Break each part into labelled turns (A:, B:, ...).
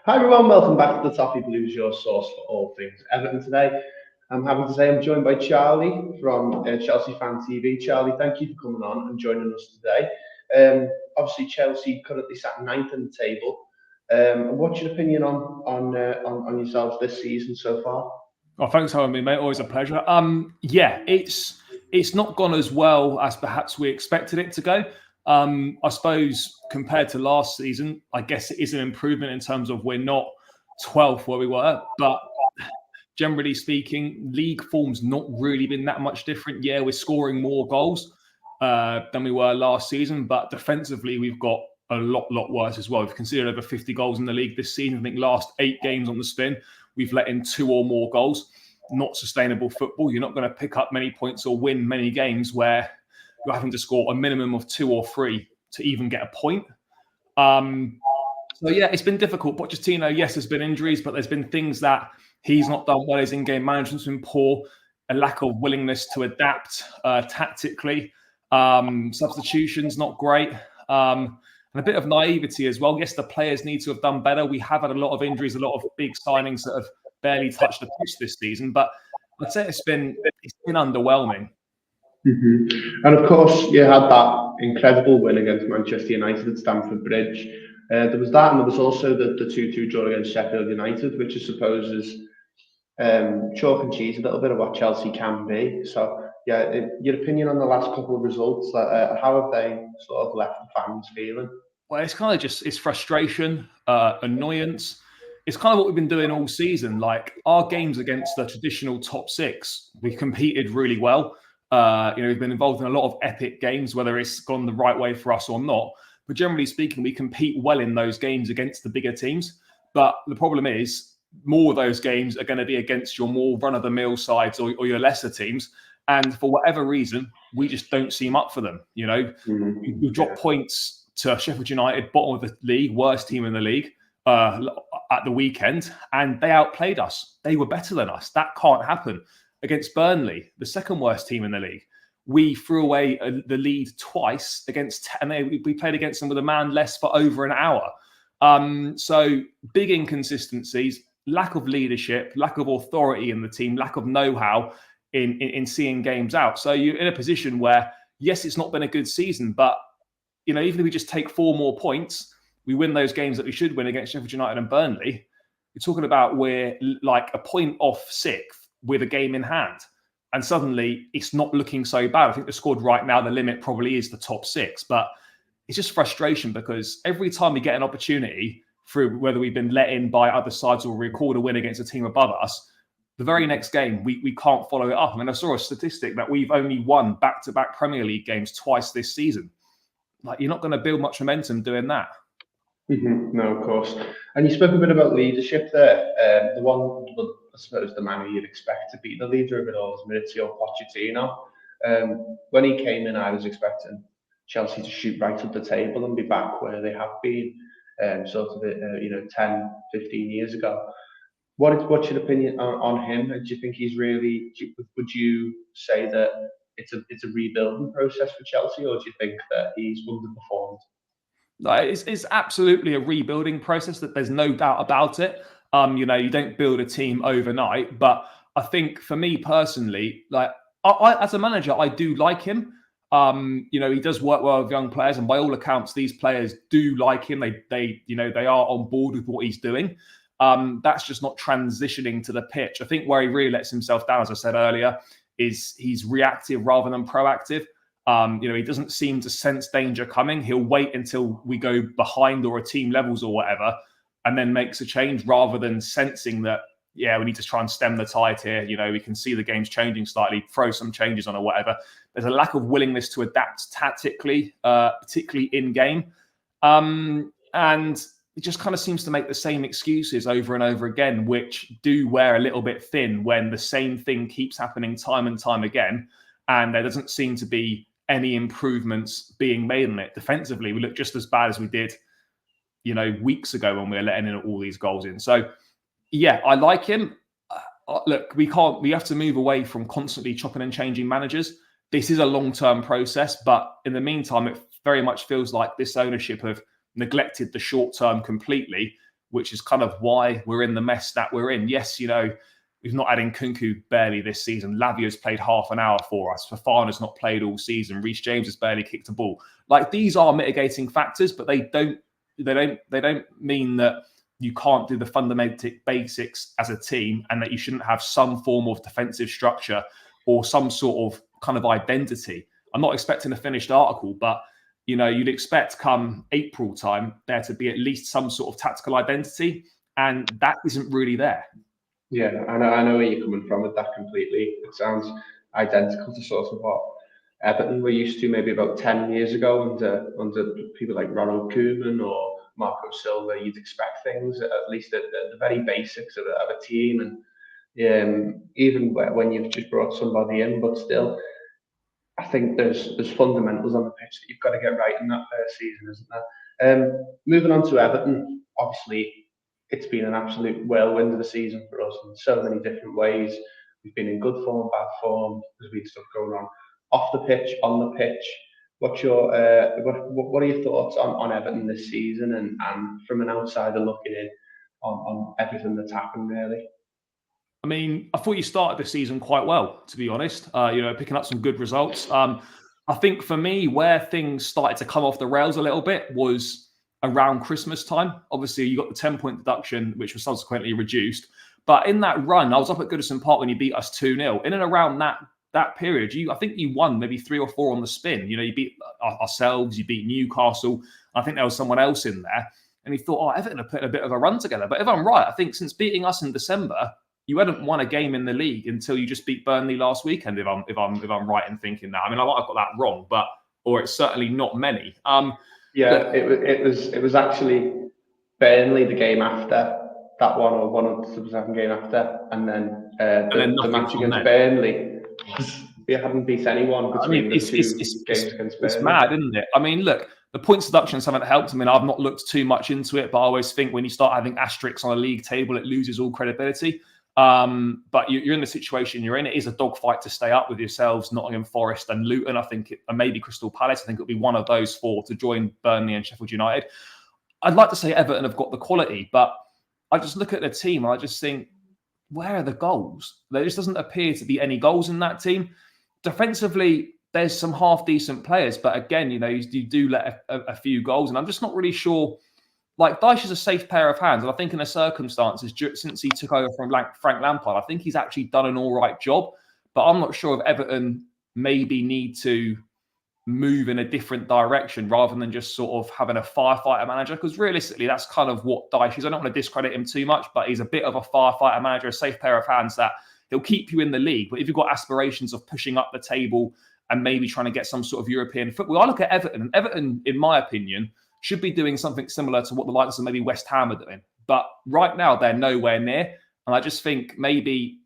A: Hi everyone, welcome back to the Toffee Blues, your source for all things Everton today. I'm happy to say I'm joined by Charlie from Chelsea Fan TV. Charlie, thank you for coming on and joining us today. Obviously, Chelsea currently sat ninth in the table. What's your opinion on yourselves this season so far?
B: Oh, thanks for having me, mate. Always a pleasure. It's not gone as well as perhaps we expected it to go. I suppose compared to last season, I guess it is an improvement in terms of we're not 12th where we were, but generally speaking, league form's not really been that much different. Yeah, we're scoring more goals than we were last season, but defensively we've got a lot worse as well. We've conceded over 50 goals in the league this season. I think last 8 games on the spin, we've let in 2 or more goals. Not sustainable football. You're not going to pick up many points or win many games where you're having to score a minimum of 2 or 3 to even get a point. So yeah, it's been difficult. Pochettino, yes, there's been injuries, but there's been things that he's not done well. His in-game management's been poor, a lack of willingness to adapt tactically. Substitutions not great. And a bit of naivety as well. Yes, the players need to have done better. We have had a lot of injuries, a lot of big signings that have barely touched the pitch this season. But I'd say it's been underwhelming.
A: Mm-hmm. And of course, you had that incredible win against Manchester United at Stamford Bridge. There was that, and there was also the 2-2 draw against Sheffield United, which I suppose is chalk and cheese, a little bit of what Chelsea can be. So, yeah, your opinion on the last couple of results, how have they sort of left the fans feeling?
B: Well, it's kind of it's frustration, annoyance. It's kind of what we've been doing all season. Like our games against the traditional top 6, we competed really well. We've been involved in a lot of epic games, whether it's gone the right way for us or not. But generally speaking, we compete well in those games against the bigger teams. But the problem is, more of those games are going to be against your more run-of-the-mill sides or your lesser teams. And for whatever reason, we just don't seem up for them. We drop points to Sheffield United, bottom of the league, worst team in the league, at the weekend, and they outplayed us. They were better than us. That can't happen. Against Burnley, the second worst team in the league, we threw away the lead twice and we played against them with a man less for over an hour. So big inconsistencies, lack of leadership, lack of authority in the team, lack of know-how in seeing games out. So you're in a position where, yes, it's not been a good season, but even if we just take 4 more points, we win those games that we should win against Sheffield United and Burnley. You're talking about we're like a point off 6th with a game in hand. And suddenly it's not looking so bad. I think the squad right now, the limit probably is the top 6. But it's just frustration because every time we get an opportunity through whether we've been let in by other sides or record a win against a team above us, the very next game, we can't follow it up. I mean, I saw a statistic that we've only won back-to-back Premier League games twice this season. Like, you're not going to build much momentum doing that.
A: Mm-hmm. No, of course. And you spoke a bit about leadership there. I suppose the man who you'd expect to be the leader of it all is Mauricio Pochettino. When he came in, I was expecting Chelsea to shoot right up the table and be back where they have been, 10, 15 years ago. What's your opinion on him? Do you think he's really? Would you say that it's a rebuilding process for Chelsea, or do you think that he's underperformed?
B: It's absolutely a rebuilding process. That there's no doubt about it. You don't build a team overnight, but I think for me personally, like I as a manager, I do like him. He does work well with young players, and by all accounts, these players do like him. They are on board with what he's doing. That's just not transitioning to the pitch. I think where he really lets himself down, as I said earlier, is he's reactive rather than proactive. He doesn't seem to sense danger coming. He'll wait until we go behind or a team levels or whatever, and then makes a change rather than sensing that, yeah, we need to try and stem the tide here. We can see the game's changing slightly, throw some changes on or whatever. There's a lack of willingness to adapt tactically, particularly in game. And it just kind of seems to make the same excuses over and over again, which do wear a little bit thin when the same thing keeps happening time and time again. And there doesn't seem to be any improvements being made on it. Defensively, we look just as bad as we did, weeks ago when we were letting in all these goals in. So, yeah, I like him. Look, we have to move away from constantly chopping and changing managers. This is a long-term process, but in the meantime, it very much feels like this ownership have neglected the short term completely, which is kind of why we're in the mess that we're in. Yes, we've not had Nkunku barely this season. Lavia's played half an hour for us. Fofana's not played all season. Reece James has barely kicked a ball. Like, these are mitigating factors, but they don't mean that you can't do the fundamental basics as a team, and that you shouldn't have some form of defensive structure or some sort of kind of identity. I'm not expecting a finished article, but you'd expect come April time there to be at least some sort of tactical identity, and that isn't really there.
A: Yeah, I know where you're coming from with that completely. It sounds identical to sort of what Everton were used to maybe about 10 years ago under people like Ronald Koeman or Marco Silva. You'd expect things, at least at the very basics of a team, and even when you've just brought somebody in, but still, I think there's fundamentals on the pitch that you've got to get right in that first season, isn't there? Moving on to Everton, obviously it's been an absolute whirlwind of the season for us in so many different ways. We've been in good form, bad form. There's been stuff going on off the pitch, on the pitch. What's your what are your thoughts on Everton this season, and from an outsider looking in on everything that's happened, really?
B: I mean, I thought you started the season quite well, to be honest. Picking up some good results. I think for me, where things started to come off the rails a little bit was around Christmas time. Obviously, you got the 10-point deduction, which was subsequently reduced. But in that run, I was up at Goodison Park when you beat us 2-0. In and around that period, I think you won maybe 3 or 4 on the spin. You beat ourselves, you beat Newcastle. I think there was someone else in there. And you thought, Everton are putting a bit of a run together. But if I'm right, I think since beating us in December, you hadn't won a game in the league until you just beat Burnley last weekend. If I'm right in thinking that, I mean, I might have got that wrong, or it's certainly not many.
A: It was actually Burnley the game after that one, or one of the second game after, and then the match against Burnley was we hadn't beat anyone between the two games against Burnley.
B: It's mad, isn't it? I mean, look, the points deductions haven't helped. I mean, I've not looked too much into it, but I always think when you start having asterisks on a league table, it loses all credibility. But you're in the situation you're in. It is a dogfight to stay up with yourselves, Nottingham Forest and Luton. I think, and maybe Crystal Palace. I think it'll be one of those 4 to join Burnley and Sheffield United. I'd like to say Everton have got the quality, but I just look at the team and I just think, where are the goals? There just doesn't appear to be any goals in that team. Defensively, there's some half-decent players, but again, you do let a few goals, and I'm just not really sure. Like, Dyche is a safe pair of hands, and I think in the circumstances, since he took over from Frank Lampard, I think he's actually done an all right job. But I'm not sure if Everton maybe need to move in a different direction rather than just sort of having a firefighter manager, because realistically, that's kind of what Dyche is. I don't want to discredit him too much, but he's a bit of a firefighter manager, a safe pair of hands that he'll keep you in the league. But if you've got aspirations of pushing up the table and maybe trying to get some sort of European football, I look at Everton, and Everton, in my opinion, should be doing something similar to what the likes of maybe West Ham are doing. But right now, they're nowhere near. And I just think maybe,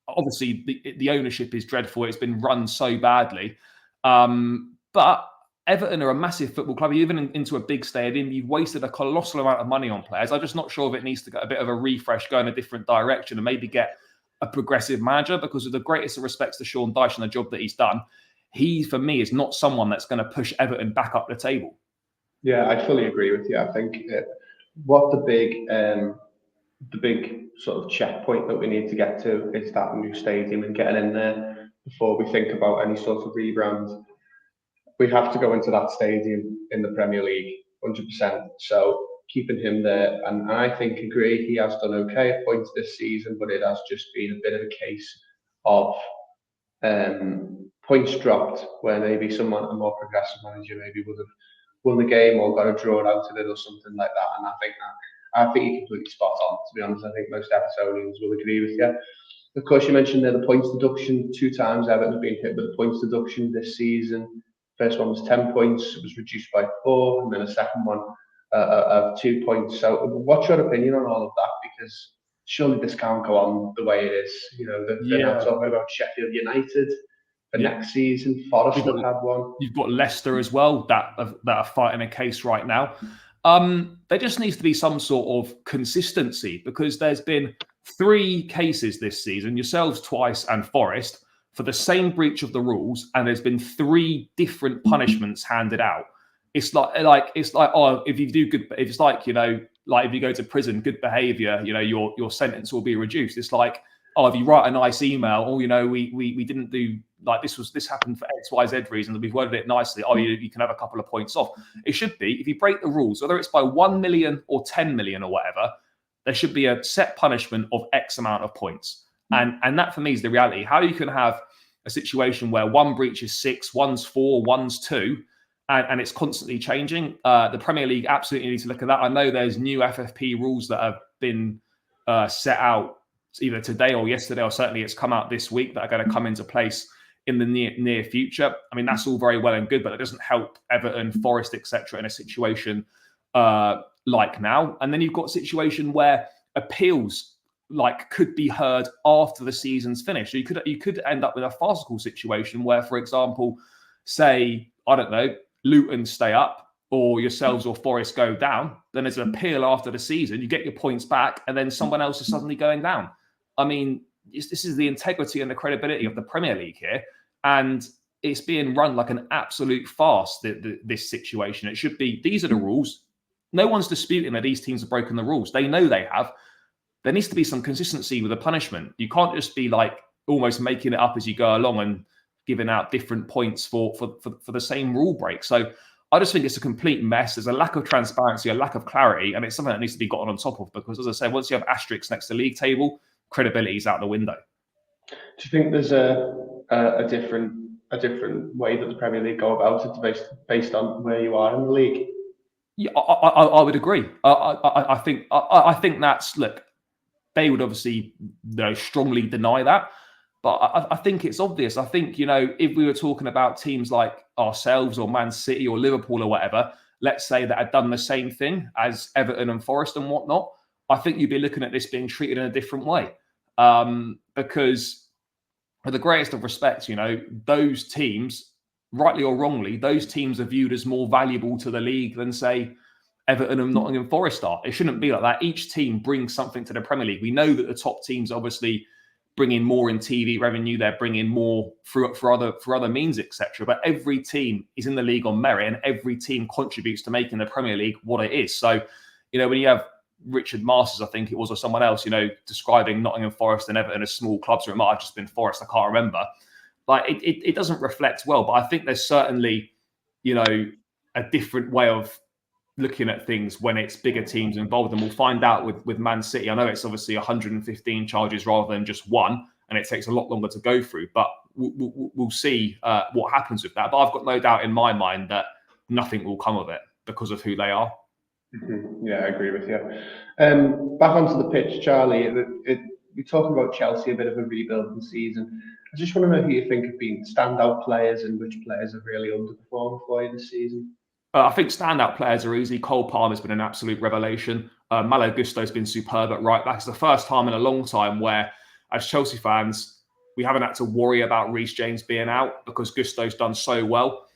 B: obviously, the ownership is dreadful. It's been run so badly. But Everton are a massive football club. Even into a big stadium, you've wasted a colossal amount of money on players. I'm just not sure if it needs to get a bit of a refresh, go in a different direction, and maybe get a progressive manager, because with the greatest of respects to Sean Dyche and the job that he's done, he, for me, is not someone that's going to push Everton back up the table.
A: Yeah, I fully agree with you. I think what the big sort of checkpoint that we need to get to is that new stadium and getting in there before we think about any sort of rebrand. We have to go into that stadium in the Premier League, 100%. So keeping him there, and I agree, he has done okay at points this season, but it has just been a bit of a case of points dropped where maybe a more progressive manager maybe would have won the game or got a draw out of it or something like that. And I think you're completely spot on, to be honest. I think most Evertonians will agree with you. Of course, you mentioned there the points deduction. 2 times Everton have been hit with the points deduction this season. First one was 10 points, it was reduced by 4, and then a second one of 2 points. So what's your opinion on all of that? Because surely this can't go on the way it is. They're now talking about Sheffield United for next season. Forest have had one.
B: You've got Leicester as well that are fighting a case right now. There just needs to be some sort of consistency, because there's been 3 cases this season, yourselves twice and Forest, for the same breach of the rules, and there's been 3 different punishments handed out. It's like if you do good, it's like like if you go to prison, good behaviour, your sentence will be reduced. It's like, oh, if you write a nice email, oh, we didn't do like this happened for X, Y, Z reason, we've worded it nicely. Oh, you can have a couple of points off. It should be, if you break the rules, whether it's by 1 million or 10 million or whatever, there should be a set punishment of X amount of points. And that for me is the reality. How you can have a situation where one breach is 6, one's 4, one's 2, and it's constantly changing. The Premier League absolutely needs to look at that. I know there's new FFP rules that have been set out either today or yesterday, or certainly it's come out this week, that are going to come into place in the near future. I mean, that's all very well and good, but it doesn't help Everton, Forest, etc. in a situation like now. And then you've got a situation where appeals could be heard after the season's finished. So you could end up with a farcical situation where, for example, say, I don't know, Luton stay up or yourselves or Forest go down, then there's an appeal after the season, you get your points back, and then someone else is suddenly going down. I mean, this is the integrity and the credibility of the Premier League here, and it's being run like an absolute farce, this situation. It should be, these are the rules. No one's disputing that these teams have broken the rules. They know they have. There needs to be some consistency with the punishment. You can't just be like almost making it up as you go along and giving out different points for the same rule break. So I just think it's a complete mess. There's a lack of transparency, a lack of clarity, and it's something that needs to be gotten on top of, because, as I said, once you have asterisks next to the league table, credibility is out the window.
A: Do you think there's a different way that the Premier League go about it based on where you are in the league?
B: Yeah, I would agree. I think that's, look, they would obviously strongly deny that, but I think it's obvious. I think, if we were talking about teams like ourselves or Man City or Liverpool or whatever, let's say, that had done the same thing as Everton and Forest and whatnot, I think you'd be looking at this being treated in a different way. Because with the greatest of respect, those teams, rightly or wrongly, those teams are viewed as more valuable to the league than, say, Everton and Nottingham Forest are. It shouldn't be like that. Each team brings something to the Premier League. We know that the top teams obviously bring in more in TV revenue. They're bringing more for other means, etc. But every team is in the league on merit, and every team contributes to making the Premier League what it is. So, when you have Richard Masters, I think it was, or someone else, describing Nottingham Forest and Everton as small clubs, or it might have just been Forest, I can't remember. Like, it doesn't reflect well. But I think there's certainly, a different way of looking at things when it's bigger teams involved, and we'll find out with Man City. I know it's obviously 115 charges rather than just one, and it takes a lot longer to go through, but we'll see what happens with that. But I've got no doubt in my mind that nothing will come of it because of who they are.
A: Mm-hmm. Yeah, I agree with you. Back onto the pitch, Charlie, you're talking about Chelsea, a bit of a rebuilding season. I just want to know who you think have been standout players and which players have really underperformed for you this season.
B: I think standout players are easy. Cole Palmer's been an absolute revelation. Malo Gusto's been superb at right back. It's the first time in a long time where, as Chelsea fans, we haven't had to worry about Reece James being out, because Gusto's done so well.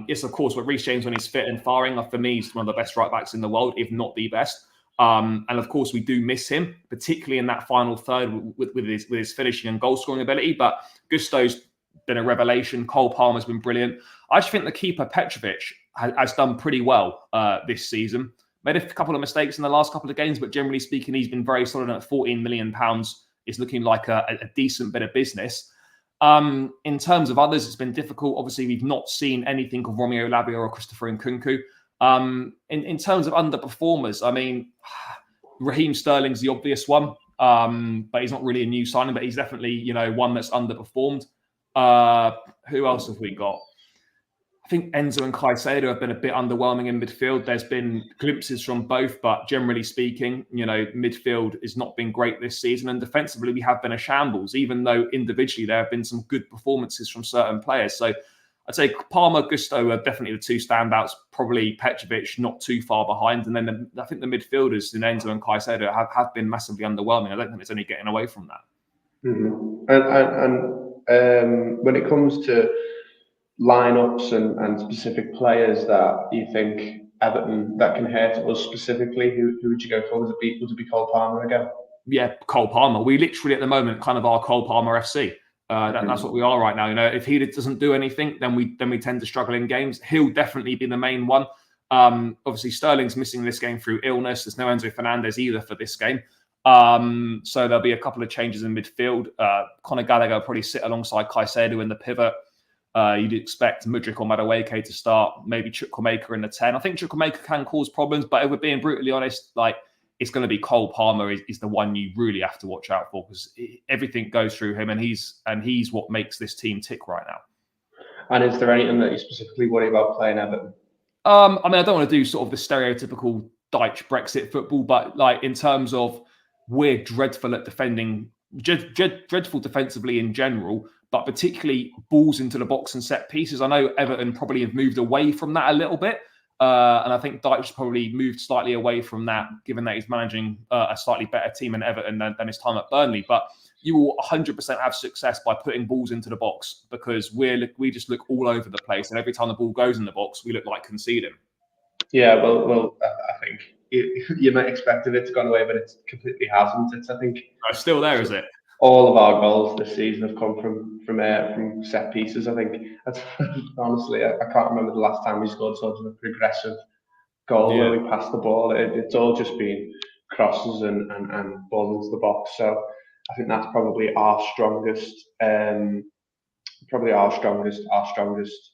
B: Yes, of course, with Reece James, when he's fit and firing, for me, he's one of the best right backs in the world, if not the best. And of course, we do miss him, particularly in that final third with his finishing and goal scoring ability. But Gusto's been a revelation. Cole Palmer's been brilliant. I just think the keeper Petrovic has done pretty well this season. Made a couple of mistakes in the last couple of games, but generally speaking, he's been very solid. At £14 million, it's looking like a decent bit of business. In terms of others, it's been difficult. Obviously, we've not seen anything of Romeo Lavia or Christopher Nkunku. In terms of underperformers, I mean, Raheem Sterling's the obvious one, but he's not really a new signing, but he's definitely, one that's underperformed. Who else have we got? I think Enzo and Caicedo have been a bit underwhelming in midfield. There's been glimpses from both, but generally speaking, midfield has not been great this season. And defensively, we have been a shambles, even though individually there have been some good performances from certain players. So I'd say Palmer, Gusto are definitely the two standouts. Probably Petrovic not too far behind. And then I think the midfielders in Enzo and Caicedo have been massively underwhelming. I don't think it's only getting away from that.
A: Mm-hmm. And when it comes to lineups and specific players that you think Everton that can hurt us specifically, who would you go for? Would it be Cole Palmer again?
B: Yeah, Cole Palmer. We literally at the moment kind of are Cole Palmer FC. That's what we are right now. If he doesn't do anything, then we tend to struggle in games. He'll definitely be the main one. Obviously, Sterling's missing this game through illness. There's no Enzo Fernandez either for this game. So there'll be a couple of changes in midfield. Conor Gallagher will probably sit alongside Caicedo in the pivot. You'd expect Mudryk or Madueke to start, maybe Chukwuemeka in the 10. I think Chukwuemeka can cause problems, but if we're being brutally honest, like, it's going to be Cole Palmer is the one you really have to watch out for, because everything goes through him, and he's what makes this team tick right now.
A: And is there anything that you specifically worry about playing Everton?
B: I mean, I don't want to do sort of the stereotypical Dyche Brexit football, but like in terms of we're dreadful at defending, dreadful defensively in general, but particularly balls into the box and set pieces. I know Everton probably have moved away from that a little bit. And I think Dyche probably moved slightly away from that, given that he's managing a slightly better team in Everton than his time at Burnley. But you will 100% have success by putting balls into the box, because we just look all over the place. And every time the ball goes in the box, we look like conceding.
A: Yeah, well, I think you might expect it to gone away, but it completely hasn't. It's, I think,
B: it's still there, is it?
A: All of our goals this season have come from set pieces. I think that's, honestly, I can't remember the last time we scored sort of a progressive goal where we passed the ball. It's all just been crosses and balls into the box. So I think that's probably our strongest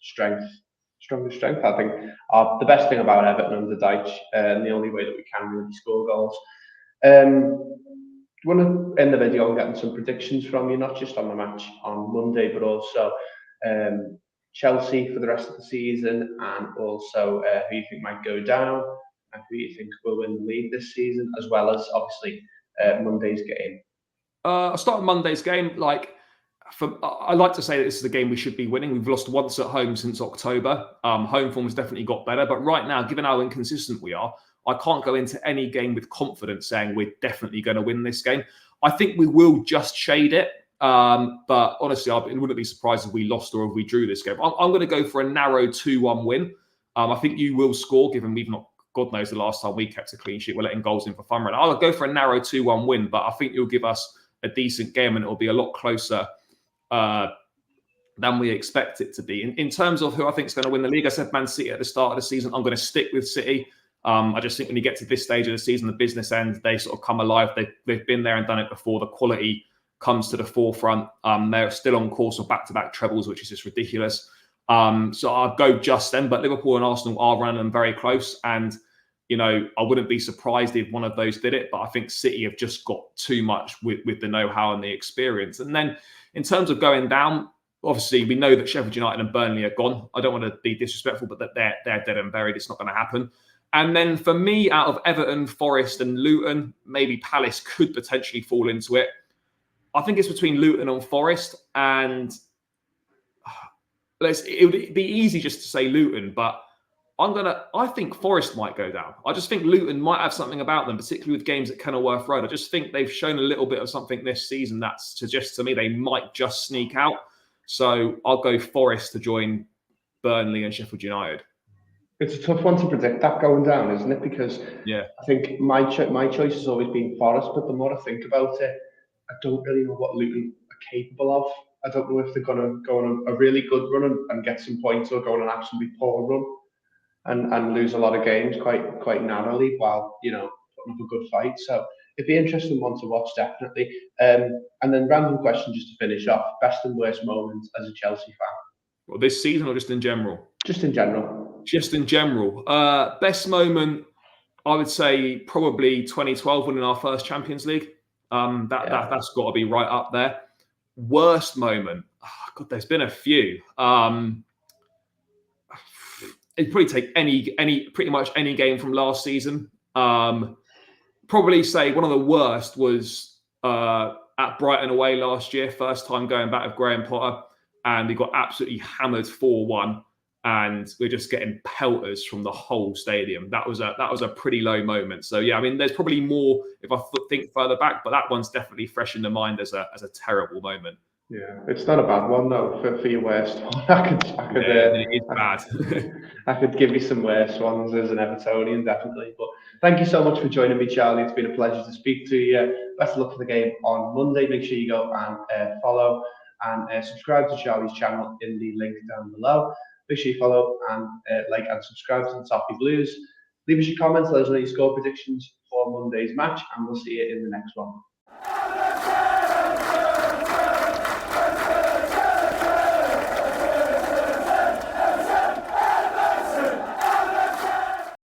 A: strength. I think the best thing about Everton under Dyche, and the only way that we can really score goals. Want to end the video on getting some predictions from you, not just on the match on Monday, but also Chelsea for the rest of the season, and also who you think might go down, and who you think will win the league this season, as well as obviously Monday's game.
B: I'll start with Monday's game. I like to say that this is the game we should be winning. We've lost once at home since October. Home form's definitely got better, but right now, given how inconsistent we are, I can't go into any game with confidence saying we're definitely going to win this game. I think we will just shade it. But honestly, I wouldn't be surprised if we lost or if we drew this game. I'm going to go for a narrow 2-1 win. I think you will score, given we've not, God knows the last time we kept a clean sheet. We're letting goals in for fun right now. I'll go for a narrow 2-1 win, but I think you'll give us a decent game, and it'll be a lot closer than we expect it to be. In terms of who I think is going to win the league, I said Man City at the start of the season. I'm going to stick with City. I just think when you get to this stage of the season, the business end, they sort of come alive. They've been there and done it before. The quality comes to the forefront. They're still on course of back-to-back trebles, which is just ridiculous. So I'll go just them. But Liverpool and Arsenal are running them very close. And, you know, I wouldn't be surprised if one of those did it. But I think City have just got too much with the know-how and the experience. And then in terms of going down, obviously, we know that Sheffield United and Burnley are gone. I don't want to be disrespectful, but that they're dead and buried. It's not going to happen. And then for me, out of Everton, Forest and Luton, maybe Palace could potentially fall into it. I think it's between Luton and Forest. And it would be easy just to say Luton, but I think Forest might go down. I just think Luton might have something about them, particularly with games at Kenilworth Road. I just think they've shown a little bit of something this season that suggests to me they might just sneak out. So I'll go Forest to join Burnley and Sheffield United.
A: It's a tough one to predict that going down, isn't it? Because I think my choice has always been Forest, but the more I think about it, I don't really know what Luton are capable of. I don't know if they're going to go on a really good run and get some points, or go on an absolutely poor run and lose a lot of games quite narrowly while, you know, putting up a good fight. So it'd be an interesting one to watch, definitely. And then random question just to finish off: best and worst moments as a Chelsea fan?
B: Well, this season or just in general?
A: Just in general.
B: Just in general. Best moment, I would say probably 2012 winning our first Champions League. That's got to be right up there. Worst moment, God, there's been a few. It'd probably take pretty much any game from last season. Probably say one of the worst was at Brighton away last year, first time going back with Graham Potter, and we got absolutely hammered 4-1. And we're just getting pelters from the whole stadium. That was a pretty low moment. So yeah, I mean, there's probably more if I think further back, but that one's definitely fresh in the mind as a terrible moment.
A: Yeah, it's not a bad one though for your worst one.
B: It is bad.
A: I could give you some worse ones as an Evertonian, definitely. But thank you so much for joining me, Charlie. It's been a pleasure to speak to you. Best of luck for the game on Monday. Make sure you go and follow and subscribe to Charlie's channel in the link down below. make sure you follow and like and subscribe to the Toffee Blues. Leave us your comments, let us know your score predictions for Monday's match, and we'll see you in the next one.